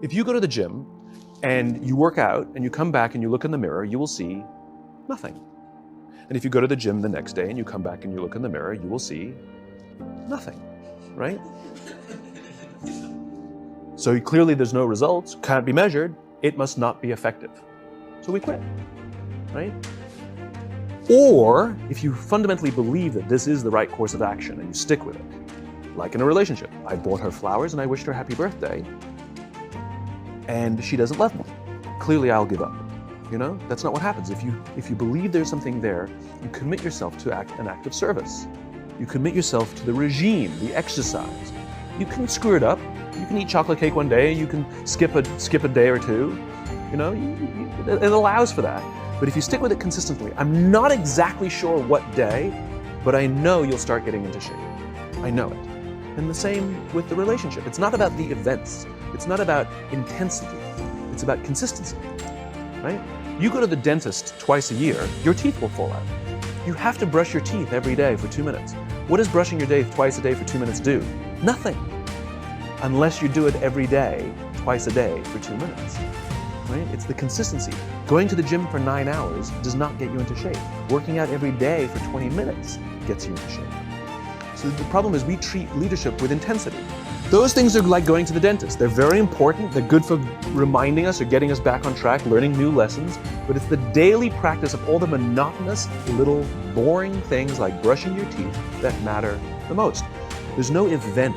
If you go to the gym and you work out and you come back and you look in the mirror, you will see nothing. And if you go to the gym the next day and you come back and you look in the mirror, you will see nothing, right? So clearly there's no results, can't be measured, it must not be effective. So we quit, right? Or if you fundamentally believe that this is the right course of action and you stick with it, like in a relationship, I bought her flowers and I wished her happy birthday, and she doesn't love me. Clearly I'll give up. You know, that's not what happens. If you believe there's something there, you commit yourself to an act of service. You commit yourself to the regime, the exercise. You can screw it up. You can eat chocolate cake one day. You can skip a day or two. You know, it allows for that. But if you stick with it consistently, I'm not exactly sure what day, but I know you'll start getting into shape. I know it. And the same with the relationship. It's not about the events. It's not about intensity. It's about consistency, right? You go to the dentist twice a year, your teeth will fall out. You have to brush your teeth every day for 2 minutes. What does brushing your teeth twice a day for 2 minutes do? Nothing. Unless you do it every day, twice a day for 2 minutes, right? It's the consistency. Going to the gym for 9 hours does not get you into shape. Working out every day for 20 minutes gets you into shape. So the problem is we treat leadership with intensity. Those things are like going to the dentist. They're very important. They're good for reminding us or getting us back on track, learning new lessons. But it's the daily practice of all the monotonous, little, boring things like brushing your teeth that matter the most. There's no event.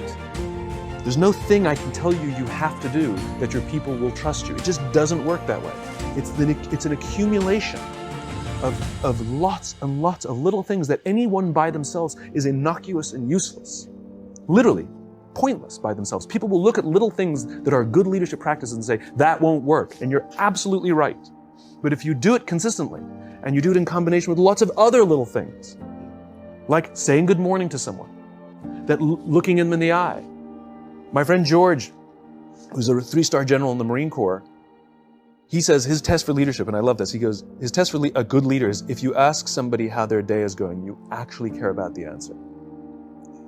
There's no thing I can tell you have to do that your people will trust you. It just doesn't work that way. It's an accumulation of lots and lots of little things that any one by themselves is innocuous and useless. Literally. Pointless by themselves. People will look at little things that are good leadership practices and say, that won't work. And you're absolutely right. But if you do it consistently, and you do it in combination with lots of other little things, like saying good morning to someone, that looking them in the eye. My friend George, who's a 3-star general in the Marine Corps, he says his test for leadership, and I love this, he goes, his test for a good leader is if you ask somebody how their day is going, you actually care about the answer.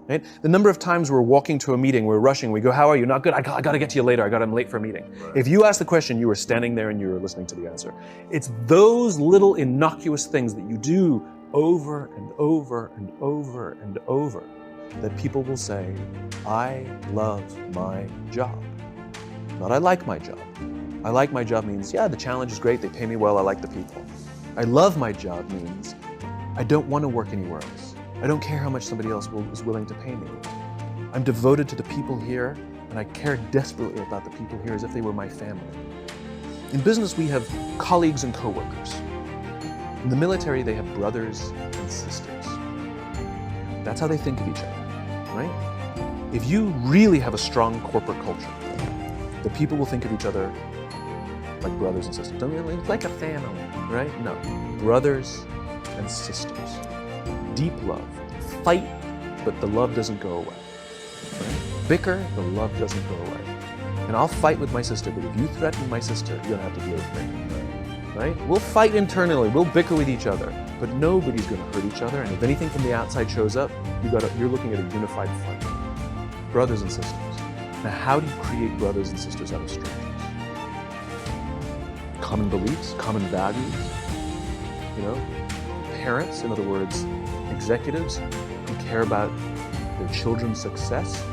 Right? The number of times we're walking to a meeting, we're rushing, we go, how are you? Not good. I got to get to you later. I'm late for a meeting. Right. If you ask the question, you were standing there and you were listening to the answer. It's those little innocuous things that you do over and over and over and over that people will say, I love my job. Not I like my job. I like my job means, yeah, the challenge is great. They pay me well. I like the people. I love my job means I don't want to work anywhere else. I don't care how much somebody else is willing to pay me. I'm devoted to the people here, and I care desperately about the people here as if they were my family. In business, we have colleagues and coworkers. In the military, they have brothers and sisters. That's how they think of each other, right? If you really have a strong corporate culture, the people will think of each other like brothers and sisters. It's like a family, right? No, brothers and sisters. Deep love. Fight, but the love doesn't go away. Right? Bicker, the love doesn't go away. And I'll fight with my sister, but if you threaten my sister, you're gonna have to deal with me. Right? We'll fight internally, we'll bicker with each other, but nobody's gonna hurt each other, and if anything from the outside shows up, you're looking at a unified front. Brothers and sisters. Now, how do you create brothers and sisters out of strangers? Common beliefs, common values, you know? Parents, in other words, executives who care about their children's success,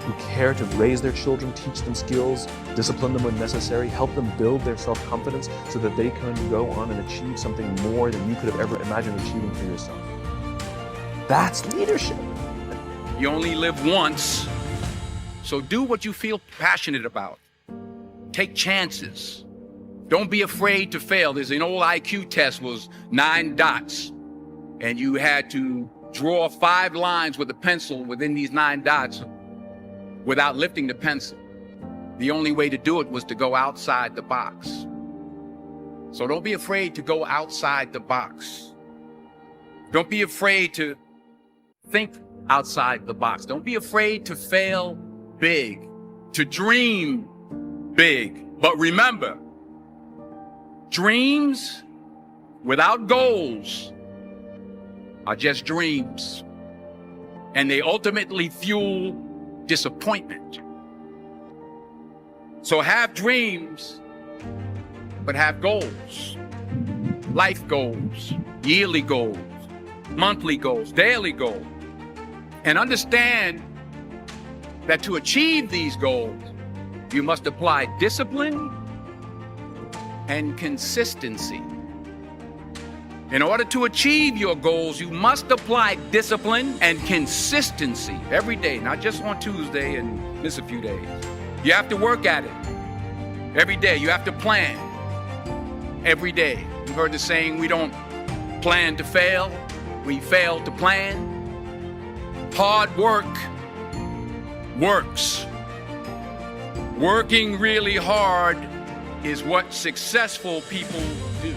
who care to raise their children, teach them skills, discipline them when necessary, help them build their self-confidence so that they can go on and achieve something more than you could have ever imagined achieving for yourself. That's leadership. You only live once, so do what you feel passionate about. Take chances. Don't be afraid to fail. There's an old IQ test, was 9 dots. And you had to draw 5 lines with a pencil within these 9 dots without lifting the pencil. The only way to do it was to go outside the box. So don't be afraid to go outside the box. Don't be afraid to think outside the box. Don't be afraid to fail big, to dream big. But remember, dreams without goals are just dreams, and they ultimately fuel disappointment. So have dreams, but have goals. Life goals, yearly goals, monthly goals, daily goals. And understand that to achieve these goals, you must apply discipline and consistency. In order to achieve your goals, you must apply discipline and consistency every day, not just on Tuesday and miss a few days. You have to work at it every day. You have to plan every day. You've heard the saying, we don't plan to fail, we fail to plan. Hard work works. Working really hard is what successful people do.